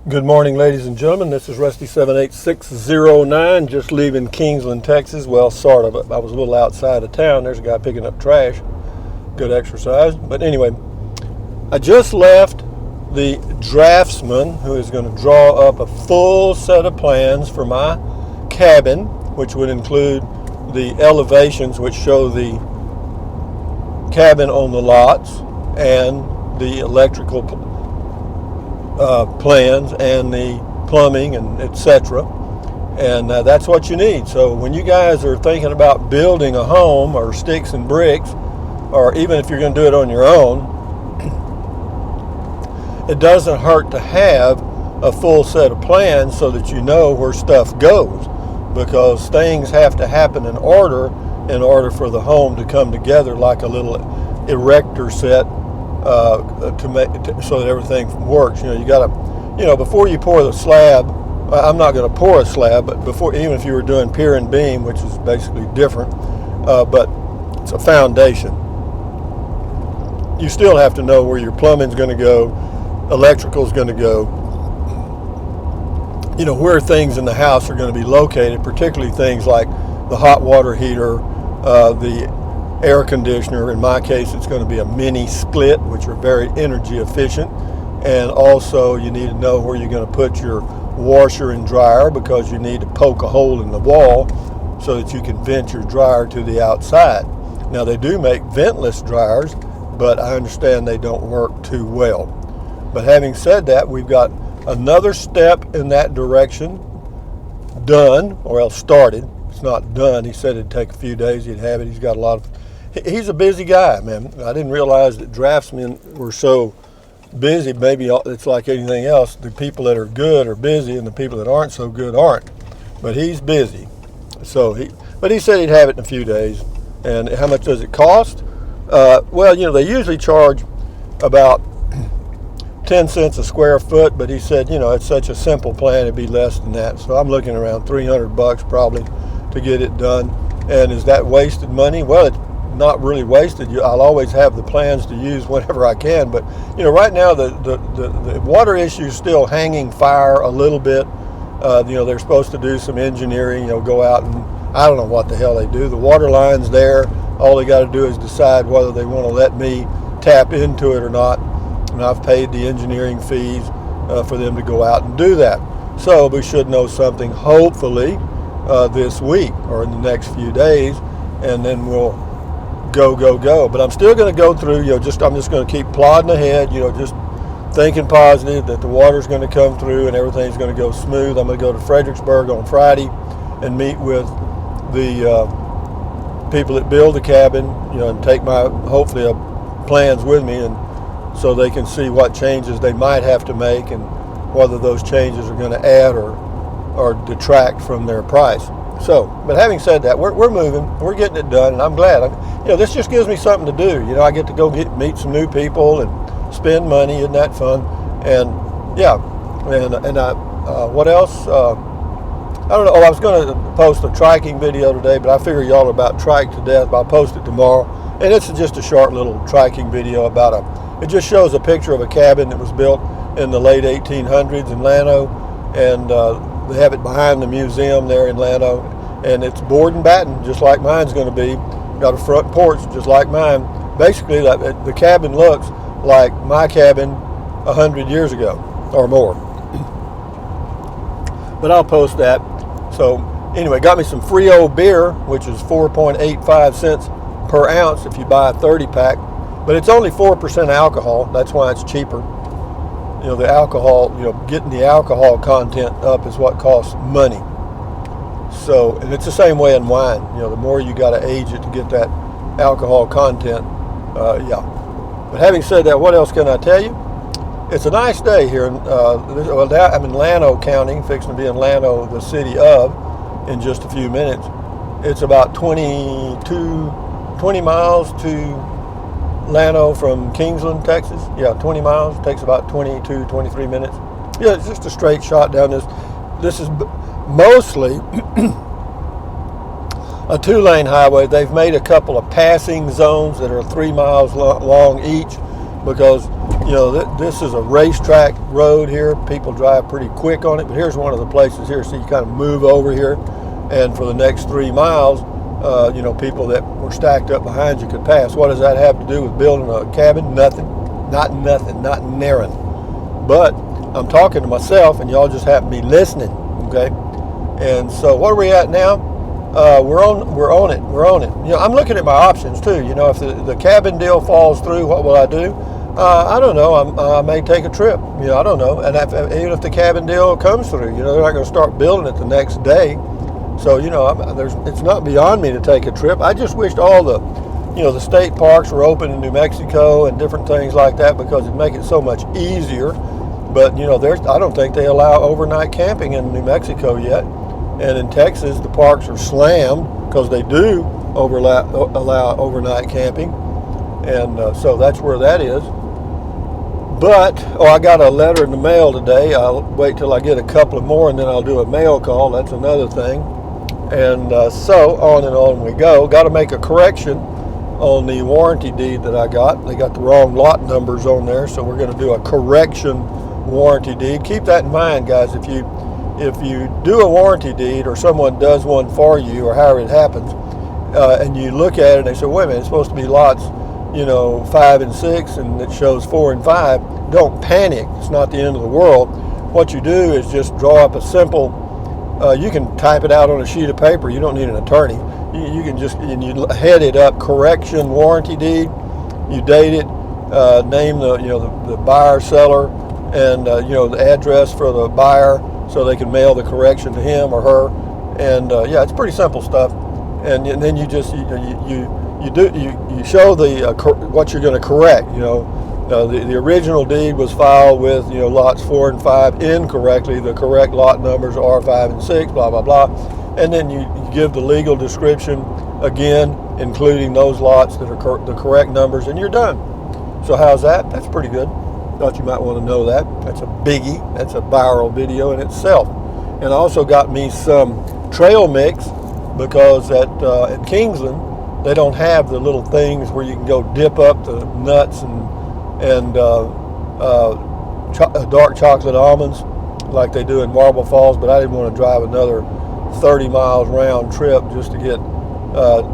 Good morning, ladies and gentlemen. This is Rusty 78609, just leaving Kingsland, Texas. Well, sort of. I was a little outside of town. There's a guy picking up trash. Good exercise. But anyway, I just left the Draftsman, who is going to draw up a full set of plans for my cabin, which would include the elevations, which show the cabin on the lots and the electrical plans and the plumbing and etc. And that's what you need. So when you guys are thinking about building a home or sticks and bricks, or even if you're going to do it on your own, it doesn't hurt to have a full set of plans so that you know where stuff goes, because things have to happen in order for the home to come together like a little erector set so that everything works. You gotta, before you pour the slab, I'm not going to pour a slab, but before, even if you were doing pier and beam, which is basically different, but it's a foundation, you still have to know where your plumbing's going to go, electrical's going to go, where things in the house are going to be located, particularly things like the hot water heater, the air conditioner. In my case, it's going to be a mini split, which are very energy efficient. And also you need to know where you're going to put your washer and dryer, because you need to poke a hole in the wall so that you can vent your dryer to the outside. Now, they do make ventless dryers, but I understand they don't work too well. But having said that, we've got another step in that direction done, or else started. It's not done. He said it'd take a few days, he'd have it. He's got a lot of, he's a busy guy, man. I didn't realize that draftsmen were so busy. Maybe it's like anything else. The people that are good are busy, and the people that aren't so good aren't. But he's busy. But he said he'd have it in a few days. And how much does it cost? Well, they usually charge about 10 cents a square foot, but he said, it's such a simple plan, it'd be less than that. So I'm looking around $300 probably to get it done. And is that wasted money? Well, it's not really wasted. I'll always have the plans to use whenever I can. But right now the water issue is still hanging fire a little bit. They're supposed to do some engineering. Go out and I don't know what the hell they do. The water line's there. All they got to do is decide whether they want to let me tap into it or not. And I've paid the engineering fees for them to go out and do that. So we should know something hopefully this week or in the next few days, and then we'll go. But I'm still going to go through, I'm just going to keep plodding ahead, just thinking positive that the water's going to come through and everything's going to go smooth. I'm going to go to Fredericksburg on Friday and meet with the people that build the cabin, and take my, hopefully, plans with me, and so they can see what changes they might have to make and whether those changes are going to add or detract from their price. So, but having said that, we're moving, we're getting it done, and I'm glad. This just gives me something to do. I get to go meet some new people and spend money. Isn't that fun? And yeah, and what else? I don't know. I was going to post a triking video today, but I figure y'all are about trike to death. But I'll post it tomorrow, and it's just a short little triking video about it just shows a picture of a cabin that was built in the late 1800s in Llano, and they have it behind the museum there in Llano, and it's board and batten, just like mine's going to be. Got a front porch, just like mine. Basically, the cabin looks like my cabin 100 years ago or more. But I'll post that. So anyway, got me some Frio beer, which is 4.85 cents per ounce if you buy a 30 pack. But it's only 4% alcohol. That's why it's cheaper. The alcohol, getting the alcohol content up is what costs money. So, and it's the same way in wine. The more you got to age it to get that alcohol content, yeah. But having said that, what else can I tell you? It's a nice day here. I'm in Llano County, fixing to be in Llano, the city of, in just a few minutes. It's about 20 miles to Llano from Kingsland, Texas. Yeah, 20 miles. It takes about 22, 23 minutes. Yeah, it's just a straight shot down this. This is mostly a 2-lane highway. They've made a couple of passing zones that are 3 miles long each, because this is a racetrack road here. People drive pretty quick on it, but here's one of the places here, so you kind of move over here, and for the next 3 miles, people that were stacked up behind you could pass. What does that have to do with building a cabin? Nothing. Not nothing. Not nary. But I'm talking to myself, and y'all just happen to be listening, okay? And so, what are we at now? We're on it. I'm looking at my options too. If the cabin deal falls through, what will I do? I don't know. I may take a trip. I don't know. And even if the cabin deal comes through, they're not going to start building it the next day. So it's not beyond me to take a trip. I just wished all the state parks were open in New Mexico and different things like that, because it'd make it so much easier. But I don't think they allow overnight camping in New Mexico yet. And in Texas, the parks are slammed because they do allow overnight camping. And so that's where that is. But, I got a letter in the mail today. I'll wait till I get a couple of more, and then I'll do a mail call. That's another thing. And so on and on we go. Got to make a correction on the warranty deed that I got. They got the wrong lot numbers on there, so we're going to do a correction warranty deed. Keep that in mind, guys. If you do a warranty deed, or someone does one for you, or however it happens, and you look at it and they say, wait a minute, it's supposed to be lots 5 and 6, and it shows 4 and 5, don't panic. It's not the end of the world. What you do is just draw up a simple, you can type it out on a sheet of paper. You don't need an attorney. You can just, and you head it up, correction warranty deed. You date it, name the buyer, seller, and the address for the buyer, so they can mail the correction to him or her. And it's pretty simple stuff. And then you just you show the what you're going to correct. The original deed was filed with lots 4 and 5 incorrectly. The correct lot numbers are 5 and 6. Blah blah blah. And then you give the legal description again, including those lots that are the correct numbers, and you're done. So how's that? That's pretty good. Thought you might want to know that. That's a biggie. That's a viral video in itself. And I also got me some trail mix, because at Kingsland they don't have the little things where you can go dip up the nuts and dark chocolate almonds like they do in Marble Falls. But I didn't want to drive another 30 miles round trip just to get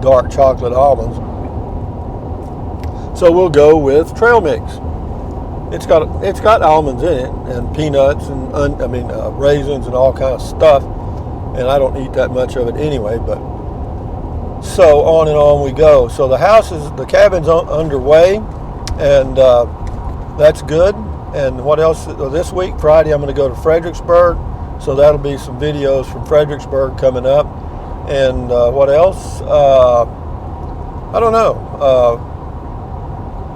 dark chocolate almonds. So we'll go with trail mix. It's got almonds in it, and peanuts, and raisins, and all kind of stuff. And I don't eat that much of it anyway. But so on and on we go. So the cabin's underway, and that's good. And what else? This week, Friday, I'm going to go to Fredericksburg. So that'll be some videos from Fredericksburg coming up. And what else? I don't know.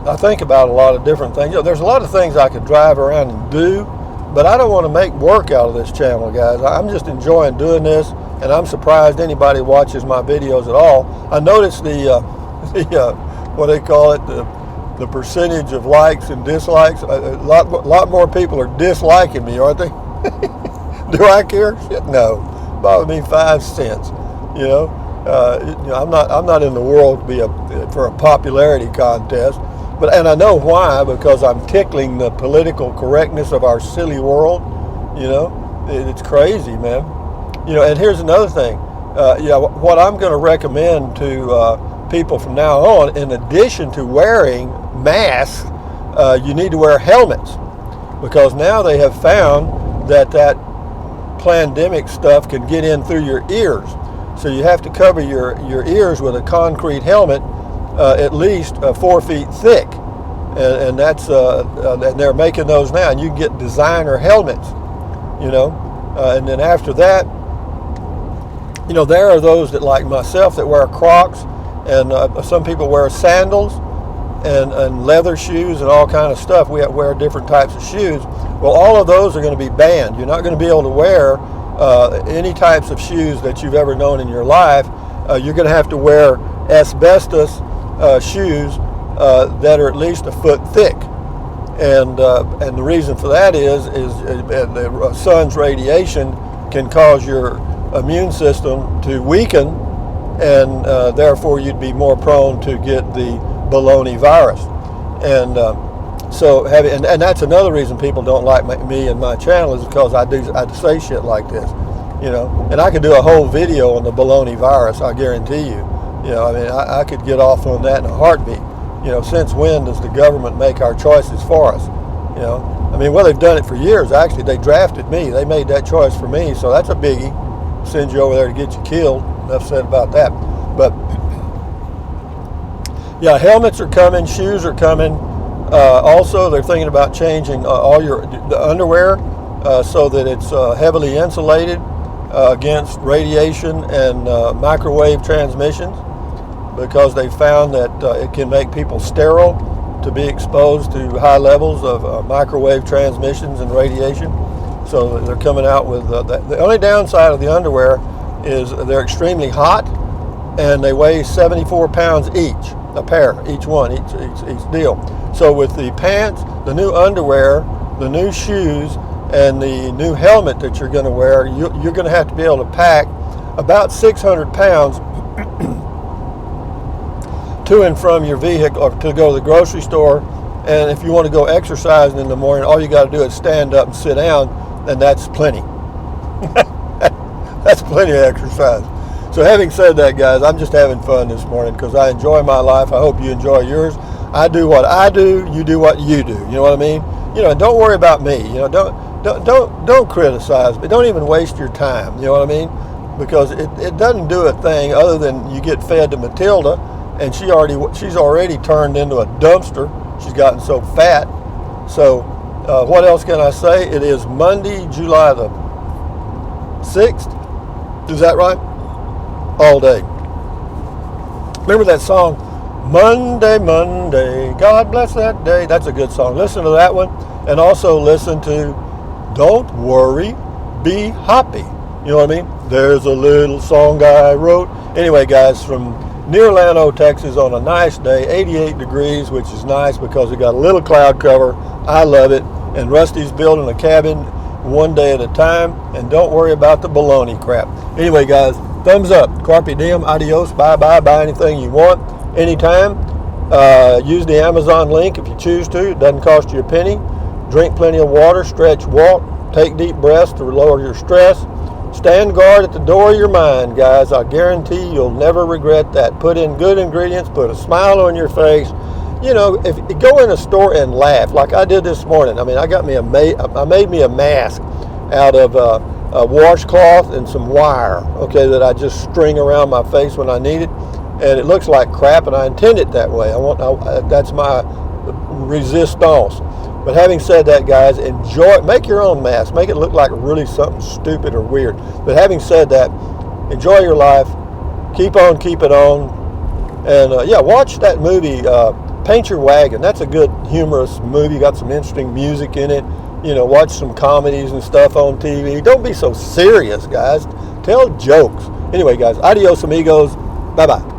I think about a lot of different things. There's a lot of things I could drive around and do, but I don't want to make work out of this channel, guys. I'm just enjoying doing this, and I'm surprised anybody watches my videos at all. I noticed the what they call it, the percentage of likes and dislikes. A lot more people are disliking me, aren't they? Do I care? Shit, no. Bother me 5 cents. I'm not in the world to be for a popularity contest. And I know why, because I'm tickling the political correctness of our silly world. It's crazy, man. And here's another thing. What I'm going to recommend to people from now on, in addition to wearing masks, you need to wear helmets, because now they have found that pandemic stuff can get in through your ears. So you have to cover your ears with a concrete helmet, at least 4 feet thick, and that's and they're making those now, and you can get designer helmets, and then after that, there are those that, like myself, that wear Crocs, and some people wear sandals and leather shoes and all kind of stuff. We wear different types of shoes. Well, all of those are going to be banned. You're not going to be able to wear any types of shoes that you've ever known in your life. You're going to have to wear asbestos shoes that are at least a foot thick, and the reason for that is the sun's radiation can cause your immune system to weaken, and therefore you'd be more prone to get the baloney virus. And So and that's another reason people don't like me and my channel is because I say shit like this, and I could do a whole video on the baloney virus. I guarantee you, I mean, I could get off on that in a heartbeat. Since when does the government make our choices for us? I mean, well, they've done it for years. Actually, they drafted me. They made that choice for me. So that's a biggie. Send you over there to get you killed. Enough said about that. But yeah, helmets are coming. Shoes are coming. Also, they're thinking about changing all the underwear so that it's heavily insulated against radiation and microwave transmissions, because they found that it can make people sterile to be exposed to high levels of microwave transmissions and radiation. So they're coming out with that. The only downside of the underwear is they're extremely hot, and they weigh 74 pounds each, a pair, each one, each deal. So with the pants, the new underwear, the new shoes, and the new helmet that you're going to wear, you're going to have to be able to pack about 600 pounds to and from your vehicle, or to go to the grocery store. And if you want to go exercising in the morning, all you got to do is stand up and sit down, and that's plenty. That's plenty of exercise. So having said that, guys, I'm just having fun this morning because I enjoy my life. I hope you enjoy yours. I do what I do. You do what you do. You know what I mean? And don't worry about me. Don't criticize me. Don't even waste your time. You know what I mean? Because it doesn't do a thing other than you get fed to Matilda, and she's already turned into a dumpster. She's gotten so fat. So what else can I say? It is Monday, July the 6th. Is that right? All day. Remember that song, Monday, Monday, God bless that day? That's a good song. Listen to that one. And also listen to Don't Worry, Be Happy. You know what I mean? There's a little song I wrote. Anyway, guys, from near Llano, Texas, on a nice day, 88 degrees, which is nice because it got a little cloud cover. I love it. And Rusty's building a cabin one day at a time. And don't worry about the baloney crap. Anyway, guys, thumbs up. Carpe diem, adios, bye-bye. Buy anything you want, anytime. Use the Amazon link if you choose to. It doesn't cost you a penny. Drink plenty of water, stretch, walk, take deep breaths to lower your stress. Stand guard at the door of your mind, guys. I guarantee you'll never regret that. Put in good ingredients, put a smile on your face. If you go in a store and laugh, like I did this morning. I mean, I made me a mask out of a washcloth and some wire, okay, that I just string around my face when I need it. And it looks like crap, and I intend it that way. That's my resistance. But having said that, guys, make your own mask. Make it look like really something stupid or weird. But having said that, enjoy your life. Keep on, keep it on. And watch that movie, Paint Your Wagon. That's a good, humorous movie. Got some interesting music in it. Watch some comedies and stuff on TV. Don't be so serious, guys. Tell jokes. Anyway, guys, adios, amigos. Bye-bye.